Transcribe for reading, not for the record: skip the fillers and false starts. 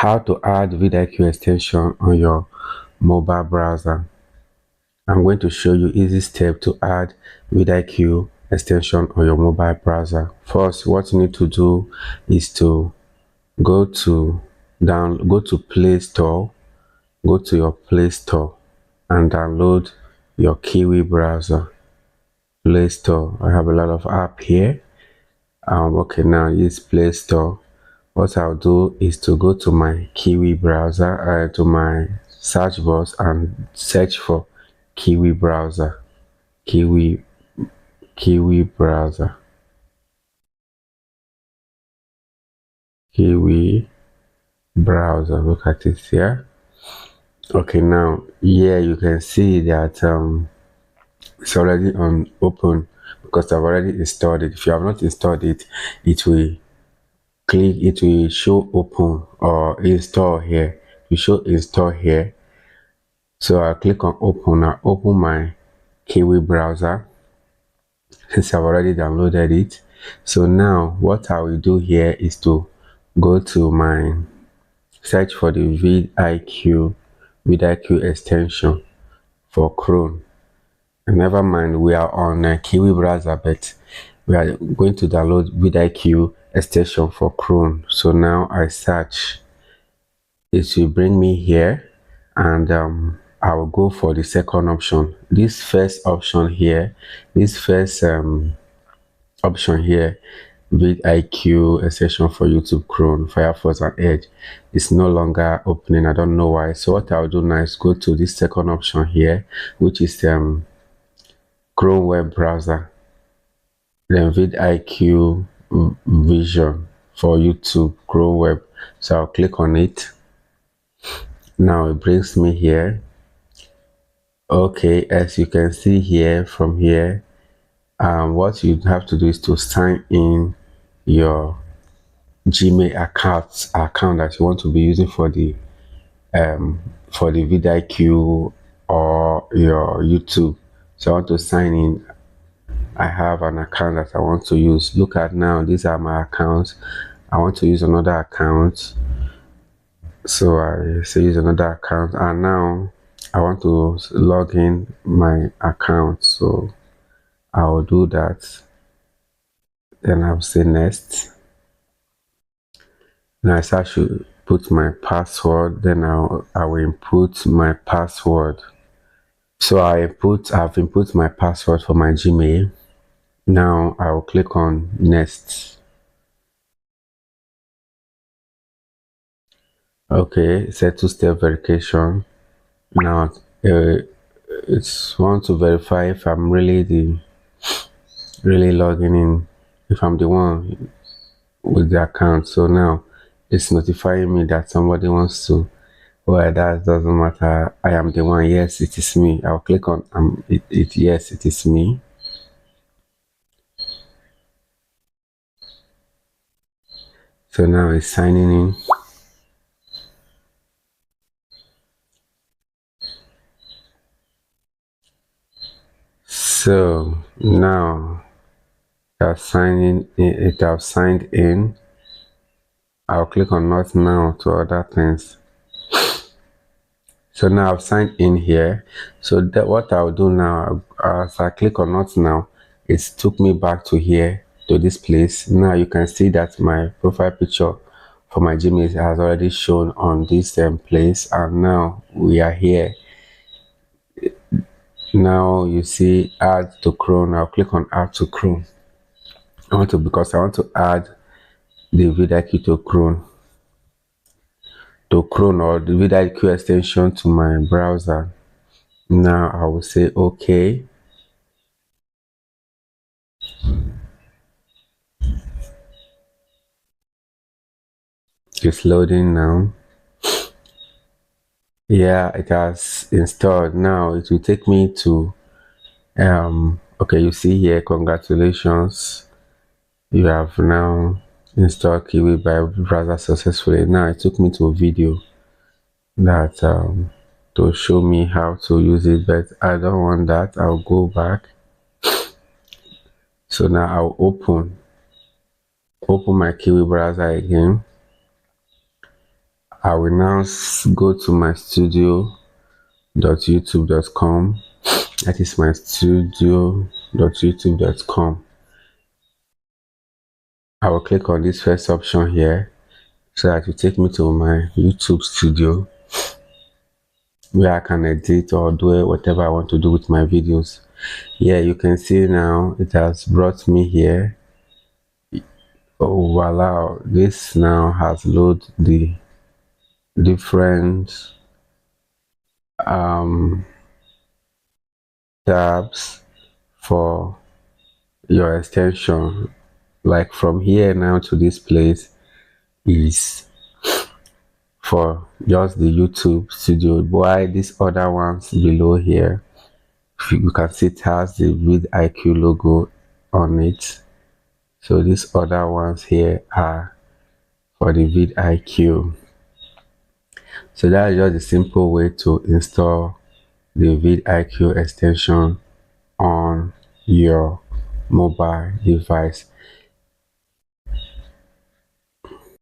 how to add VidIQ extension on your mobile browser. I'm going to show you easy step to add VidIQ extension on your mobile browser. First, what you need to do is to go to Play Store, go to your Play Store and download your Kiwi Browser. Play Store. I have a lot of app here. Okay, now use Play Store. What I'll do is to go to my Kiwi browser, to my search box and search for Kiwi Browser. Kiwi Browser. Kiwi Browser. Look at it here. Okay, now here you can see that it's already on open because I've already installed it. If you have not installed it, it will show open or install here. You show install here. So I'll click on open. I'll open my Kiwi browser since I've already downloaded it. So now what I will do here is to go to my search for the VidIQ extension for Chrome. And never mind, we are on Kiwi browser, but we are going to download VidIQ extension for Chrome. So now I search, it will bring me here, and I will go for the second option. This first option here, VidIQ extension for YouTube, Chrome, Firefox and Edge, is no longer opening. I don't know why. So what I'll do now is go to this second option here, which is Chrome web browser, then VidIQ Vision for YouTube, Chrome web. So I'll click on it. Now it brings me here. Okay, as you can see here, from here, what you have to do is to sign in your Gmail account that you want to be using for the VidIQ or your YouTube. So I want to sign in. I have an account that I want to use. Look at now, these are my accounts. I want to use another account. So I say use another account, and now I want to log in my account. So I will do that. Then I'll say next. Now I should put my password. Then I will input my password. So I've input my password for my Gmail. Now I will click on next. Okay, set two-step verification. Now it's want to verify if I'm really logging in, if I'm the one with the account. So now it's notifying me that somebody wants to. Well, that doesn't matter. I am the one. Yes, it is me. I'll click on yes, it is me. So now it's signing in. So now it has signed in. I'll click on not now to other things. So now I've signed in here. So that what I'll do now, as I click on not now, it took me back to here, to this place. Now you can see that my profile picture for my Gmail has already shown on this place, and now we are here. Now you see add to Chrome. I'll click on add to Chrome. Because I want to add the VidIQ to Chrome or the VidIQ extension to my browser. Now I will say okay. It's loading now. Yeah, it has installed. Now it will take me to okay, you see here, congratulations, you have now installed Kiwi Browser successfully. Now it took me to a video that to show me how to use it, but I don't want that. I'll go back. So now I'll open my Kiwi browser again. I will now go to my studio.youtube.com. That is my studio.youtube.com. I will click on this first option here, so that will take me to my YouTube studio, where I can edit or do whatever I want to do with my videos. Yeah, you can see now it has brought me here. Oh voila, this now has loaded the different tabs for your extension. Like from here now to this place is for just the YouTube studio. Why these other ones below here, you can see it has the VidIQ logo on it. So these other ones here are for the VidIQ. So that is just a simple way to install the VidIQ extension on your mobile device.